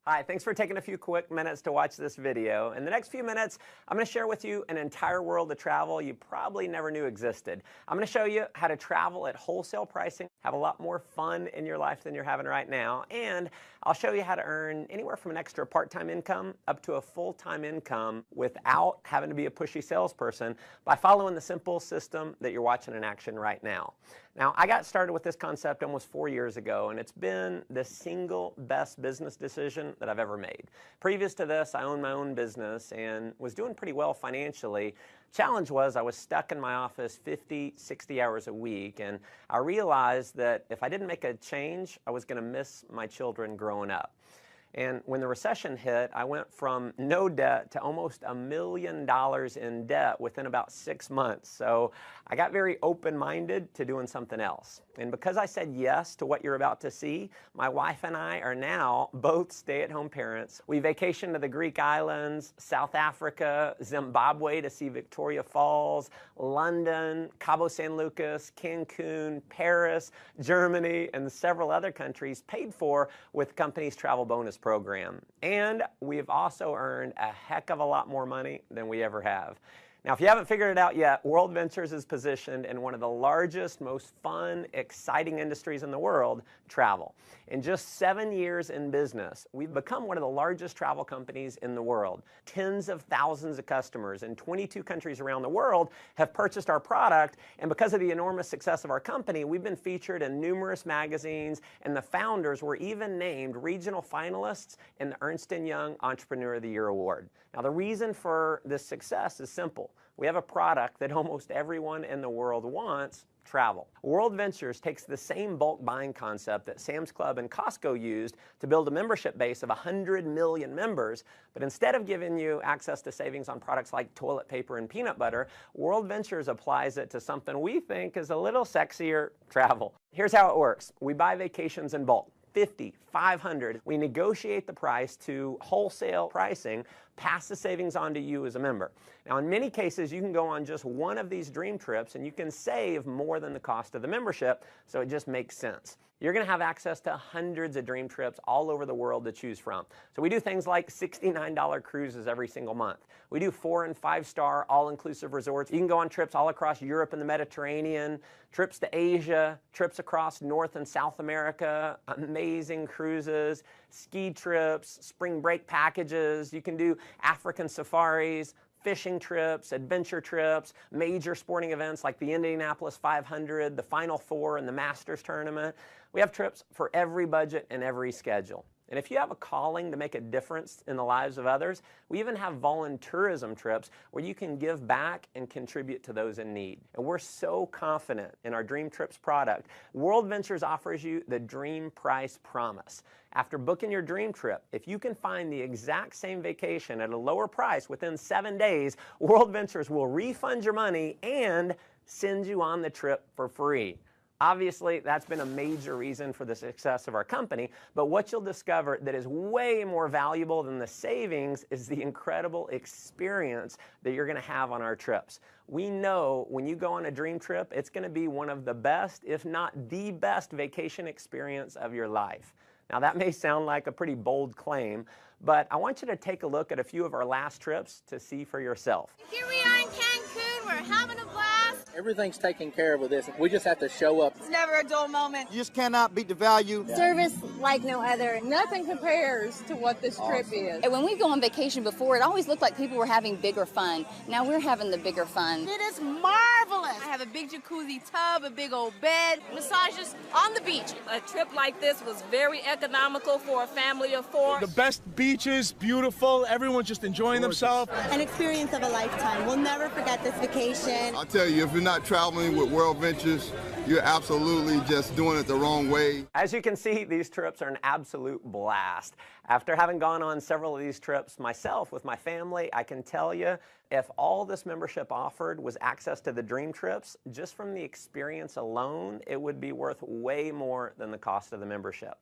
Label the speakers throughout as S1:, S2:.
S1: Hi, thanks for taking a few quick minutes to watch this video. In the next few minutes, I'm going to share with you an entire world of travel you probably never knew existed. I'm going to show you how to travel at wholesale pricing, have a lot more fun in your life than you're having right now, and I'll show you how to earn anywhere from an extra part-time income up to a full-time income without having to be a pushy salesperson by following the simple system that you're watching in action right now. Now, I got started with this concept almost 4 years ago, and it's been the single best business decision that I've ever made. Previous to this, I owned my own business and was doing pretty well financially. Challenge was I was stuck in my office 50, 60 hours a week, and I realized that if I didn't make a change, I was going to miss my children growing up. And when the recession hit, I went from no debt to almost $1 million in debt within about 6 months. So I got very open-minded to doing something else. And because I said yes to what you're about to see, my wife and I are now both stay-at-home parents. We vacationed to the Greek islands, South Africa, Zimbabwe to see Victoria Falls, London, Cabo San Lucas, Cancun, Paris, Germany, and several other countries paid for with the company's travel bonus program. And we've also earned a heck of a lot more money than we ever have. Now, if you haven't figured it out yet, World Ventures is positioned in one of the largest, most fun, exciting industries in the world, travel. In just 7 years in business, we've become one of the largest travel companies in the world. Tens of thousands of customers in 22 countries around the world have purchased our product, and because of the enormous success of our company, we've been featured in numerous magazines, and the founders were even named regional finalists in the Ernst & Young Entrepreneur of the Year Award. Now, the reason for this success is simple. We have a product that almost everyone in the world wants: travel. World Ventures takes the same bulk buying concept that Sam's Club and Costco used to build a membership base of 100 million members, but instead of giving you access to savings on products like toilet paper and peanut butter, World Ventures applies it to something we think is a little sexier: travel. Here's how it works. We buy vacations in bulk. 50, 500. We negotiate the price to wholesale pricing, pass the savings on to you as a member. Now, in many cases, you can go on just one of these dream trips and you can save more than the cost of the membership, so it just makes sense. You're going to have access to hundreds of dream trips all over the world to choose from. So we do things like $69 cruises every single month. We do 4- and 5-star all-inclusive resorts. You can go on trips all across Europe and the Mediterranean, trips to Asia, trips across North and South America, amazing cruises, ski trips, spring break packages. You can do African safaris, fishing trips, adventure trips, major sporting events like the Indianapolis 500, the Final Four, and the Masters tournament. We have trips for every budget and every schedule. And if you have a calling to make a difference in the lives of others, we even have volunteerism trips where you can give back and contribute to those in need. And we're so confident in our Dream Trips product. World Ventures offers you the Dream Price Promise. After booking your dream trip, if you can find the exact same vacation at a lower price within 7 days, World Ventures will refund your money and send you on the trip for free. Obviously, that's been a major reason for the success of our company, but what you'll discover that is way more valuable than the savings is the incredible experience that you're going to have on our trips. We know when you go on a dream trip, it's going to be one of the best, if not the best, vacation experience of your life. Now, that may sound like a pretty bold claim, but I want you to take a look at a few of our last trips to see for yourself.
S2: Here we are in Cancun. We're having a blast.
S3: Everything's taken care of with this. We just have to show up.
S2: It's never a dull moment.
S4: You just cannot beat the value.
S2: Service like no other.
S5: Nothing compares to what this trip is.
S6: And when we go on vacation before, it always looked like people were having bigger fun. Now we're having the bigger fun.
S2: It is marvelous. I have a big jacuzzi tub, a big old bed, massages on the beach.
S7: A trip like this was very economical for a family of 4.
S8: The best beaches, beautiful, everyone's just enjoying themselves.
S9: An experience of a lifetime. We'll never forget this vacation.
S10: I'll tell you, if you're not traveling with World Ventures, you're absolutely just doing it the wrong way.
S1: As you can see, these trips are an absolute blast. After having gone on several of these trips myself with my family, I can tell you, if all this membership offered was access to the dream trips, just from the experience alone, it would be worth way more than the cost of the membership.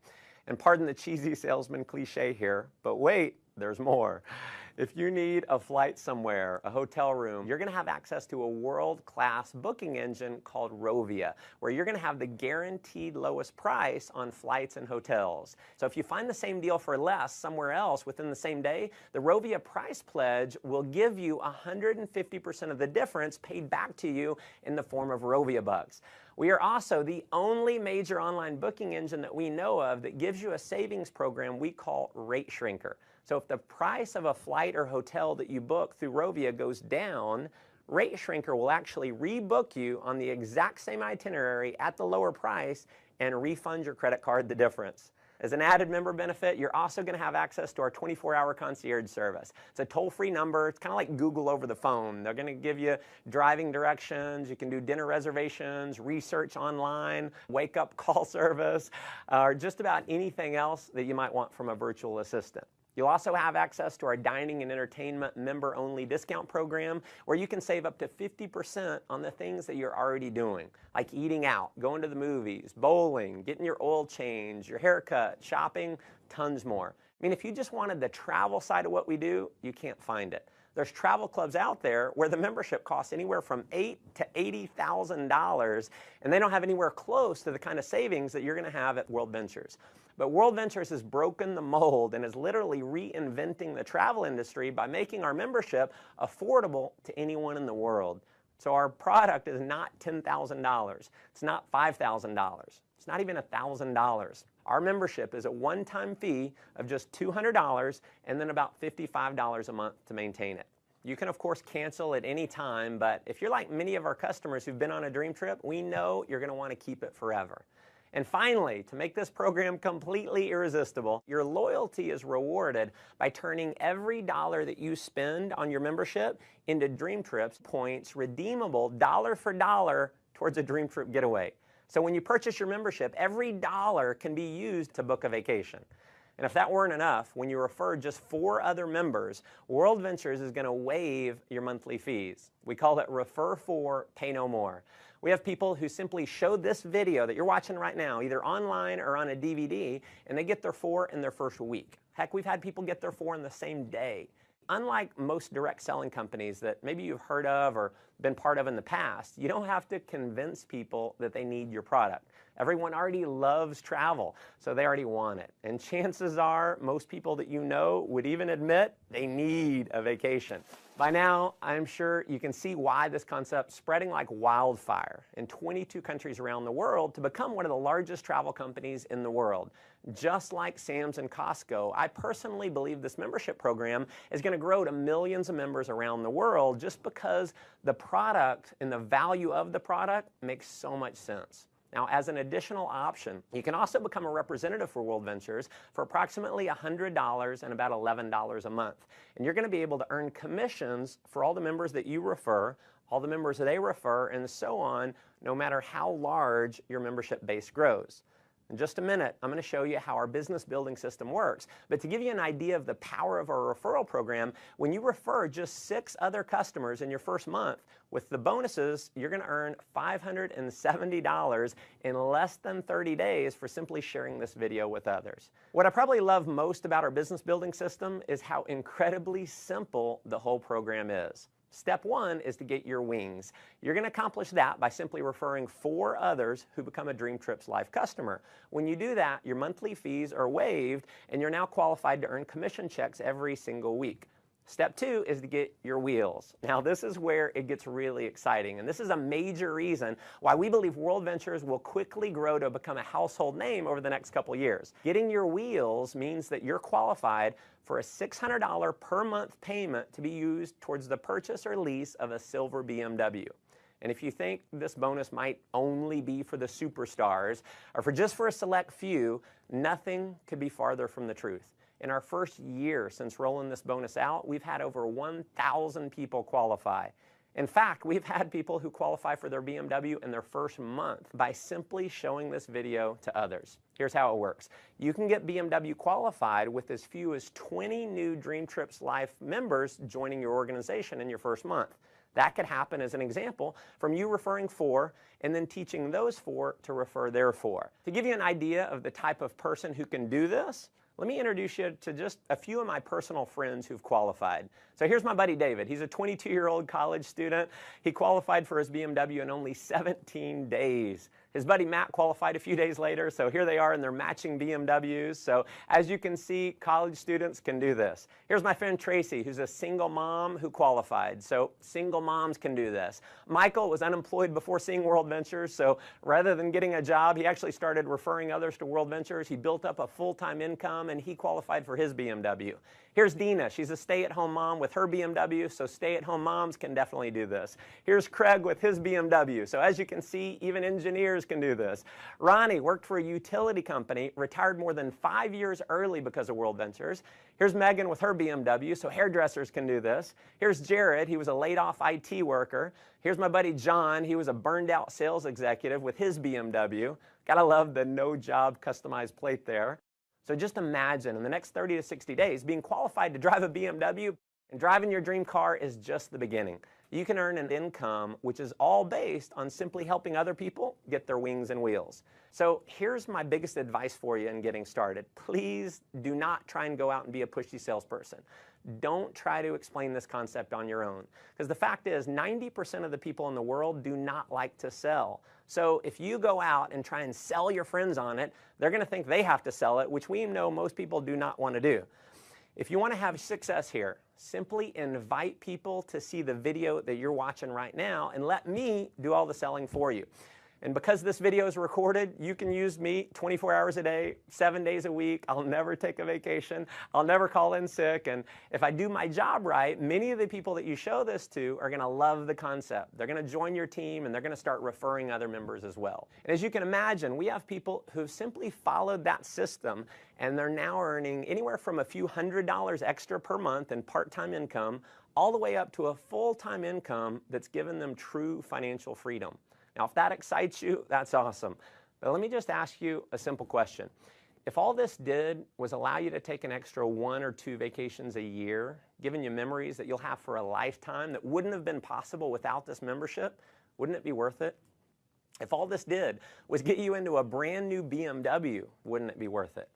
S1: And pardon the cheesy salesman cliche here, but wait, there's more. If you need a flight somewhere, a hotel room, you're going to have access to a world-class booking engine called Rovia, where you're going to have the guaranteed lowest price on flights and hotels. So if you find the same deal for less somewhere else within the same day, the Rovia price pledge will give you 150% of the difference paid back to you in the form of Rovia bucks. We are also the only major online booking engine that we know of that gives you a savings program we call Rate Shrinker. So if the price of a flight or hotel that you book through Rovia goes down, Rate Shrinker will actually rebook you on the exact same itinerary at the lower price and refund your credit card the difference. As an added member benefit, you're also going to have access to our 24-hour concierge service. It's a toll-free number. It's kind of like Google over the phone. They're going to give you driving directions. You can do dinner reservations, research online, wake-up call service, or just about anything else that you might want from a virtual assistant. You'll also have access to our dining and entertainment member-only discount program where you can save up to 50% on the things that you're already doing, like eating out, going to the movies, bowling, getting your oil change, your haircut, shopping, tons more. I mean, if you just wanted the travel side of what we do, you can't find it. There's travel clubs out there where the membership costs anywhere from $8,000 to $80,000, and they don't have anywhere close to the kind of savings that you're going to have at World Ventures. But World Ventures has broken the mold and is literally reinventing the travel industry by making our membership affordable to anyone in the world. So our product is not $10,000. It's not $5,000. It's not even $1,000. Our membership is a one-time fee of just $200 and then about $55 a month to maintain it. You can, of course, cancel at any time, but if you're like many of our customers who've been on a dream trip, we know you're going to want to keep it forever. And finally, to make this program completely irresistible, your loyalty is rewarded by turning every dollar that you spend on your membership into Dream Trips points redeemable dollar for dollar towards a Dream Trip getaway. So when you purchase your membership, every dollar can be used to book a vacation. And if that weren't enough, when you refer just 4 other members, World Ventures is going to waive your monthly fees. We call it Refer 4, Pay No More. We have people who simply show this video that you're watching right now, either online or on a DVD, and they get their 4 in their first week. Heck, we've had people get their 4 in the same day. Unlike most direct selling companies that maybe you've heard of or been part of in the past, you don't have to convince people that they need your product. Everyone already loves travel, so they already want it. And chances are most people that you know would even admit they need a vacation. By now, I'm sure you can see why this concept's spreading like wildfire in 22 countries around the world to become one of the largest travel companies in the world. Just like Sam's and Costco, I personally believe this membership program is going to grow to millions of members around the world just because the product and the value of the product makes so much sense. Now, as an additional option, you can also become a representative for World Ventures for approximately $100 and about $11 a month. And you're going to be able to earn commissions for all the members that you refer, all the members that they refer, and so on, no matter how large your membership base grows. In just a minute, I'm going to show you how our business building system works. But to give you an idea of the power of our referral program, when you refer just 6 other customers in your first month, with the bonuses, you're going to earn $570 in less than 30 days for simply sharing this video with others. What I probably love most about our business building system is how incredibly simple the whole program is. Step 1 is to get your wings. You're going to accomplish that by simply referring 4 others who become a Dream Trips Life customer. When you do that, your monthly fees are waived and you're now qualified to earn commission checks every single week. Step 2 is to get your wheels. Now, this is where it gets really exciting, and this is a major reason why we believe World Ventures will quickly grow to become a household name over the next couple years. Getting your wheels means that you're qualified for a $600 per month payment to be used towards the purchase or lease of a silver BMW. And if you think this bonus might only be for the superstars or for just a select few, nothing could be farther from the truth. In our first year since rolling this bonus out, we've had over 1,000 people qualify. In fact, we've had people who qualify for their BMW in their first month by simply showing this video to others. Here's how it works. You can get BMW qualified with as few as 20 new Dream Trips Life members joining your organization in your first month. That could happen, as an example, from you referring 4 and then teaching those 4 to refer their 4. To give you an idea of the type of person who can do this, let me introduce you to just a few of my personal friends who've qualified. So here's my buddy David. He's a 22-year-old college student. He qualified for his BMW in only 17 days. His buddy Matt qualified a few days later, so here they are in their matching BMWs. So as you can see, college students can do this. Here's my friend Tracy, who's a single mom who qualified. So single moms can do this. Michael was unemployed before seeing World Ventures, so rather than getting a job, he actually started referring others to World Ventures. He built up a full-time income, and he qualified for his BMW. Here's Dina. She's a stay-at-home mom with her BMW, so stay-at-home moms can definitely do this. Here's Craig with his BMW. So as you can see, even engineers can do this. Ronnie worked for a utility company, retired more than 5 years early because of World Ventures. Here's Megan with her BMW, so hairdressers can do this. Here's Jared. He was a laid-off IT worker. Here's my buddy John. He was a burned-out sales executive with his BMW. Gotta love the no-job customized plate there. So just imagine in the next 30 to 60 days being qualified to drive a BMW, and driving your dream car is just the beginning. You can earn an income which is all based on simply helping other people get their wings and wheels. So here's my biggest advice for you in getting started. Please do not try and go out and be a pushy salesperson. Don't try to explain this concept on your own. Because the fact is, 90% of the people in the world do not like to sell. So if you go out and try and sell your friends on it, they're going to think they have to sell it, which we know most people do not want to do. If you want to have success here, simply invite people to see the video that you're watching right now and let me do all the selling for you. And because this video is recorded, you can use me 24 hours a day, 7 days a week. I'll never take a vacation. I'll never call in sick. And if I do my job right, many of the people that you show this to are going to love the concept. They're going to join your team, and they're going to start referring other members as well. And as you can imagine, we have people who've simply followed that system, and they're now earning anywhere from a few $100s extra per month in part-time income, all the way up to a full-time income that's given them true financial freedom. Now, if that excites you, that's awesome. But let me just ask you a simple question. If all this did was allow you to take an extra 1 or 2 vacations a year, giving you memories that you'll have for a lifetime that wouldn't have been possible without this membership, wouldn't it be worth it? If all this did was get you into a brand new BMW, wouldn't it be worth it?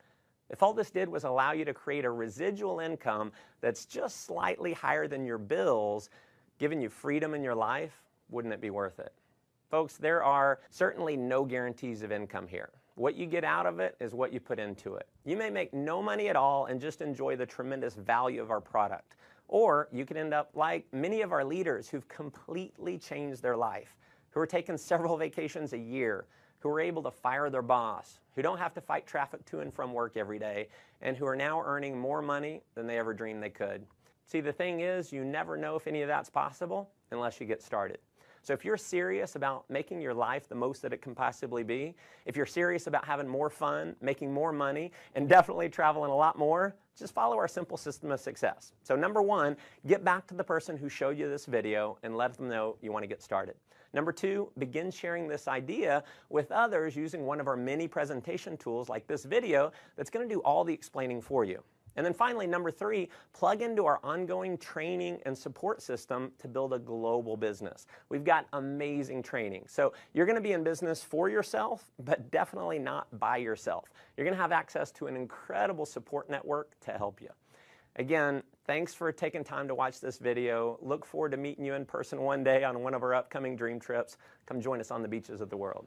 S1: If all this did was allow you to create a residual income that's just slightly higher than your bills, giving you freedom in your life, wouldn't it be worth it? Folks, there are certainly no guarantees of income here. What you get out of it is what you put into it. You may make no money at all and just enjoy the tremendous value of our product. Or you could end up like many of our leaders who've completely changed their life, who are taking several vacations a year, who are able to fire their boss, who don't have to fight traffic to and from work every day, and who are now earning more money than they ever dreamed they could. See, the thing is, you never know if any of that's possible unless you get started. So if you're serious about making your life the most that it can possibly be, if you're serious about having more fun, making more money, and definitely traveling a lot more, just follow our simple system of success. So number 1, get back to the person who showed you this video and let them know you want to get started. Number 2, begin sharing this idea with others using one of our many presentation tools like this video that's going to do all the explaining for you. And then finally, number 3, plug into our ongoing training and support system to build a global business. We've got amazing training. So you're going to be in business for yourself, but definitely not by yourself. You're going to have access to an incredible support network to help you. Again, thanks for taking time to watch this video. Look forward to meeting you in person one day on one of our upcoming dream trips. Come join us on the beaches of the world.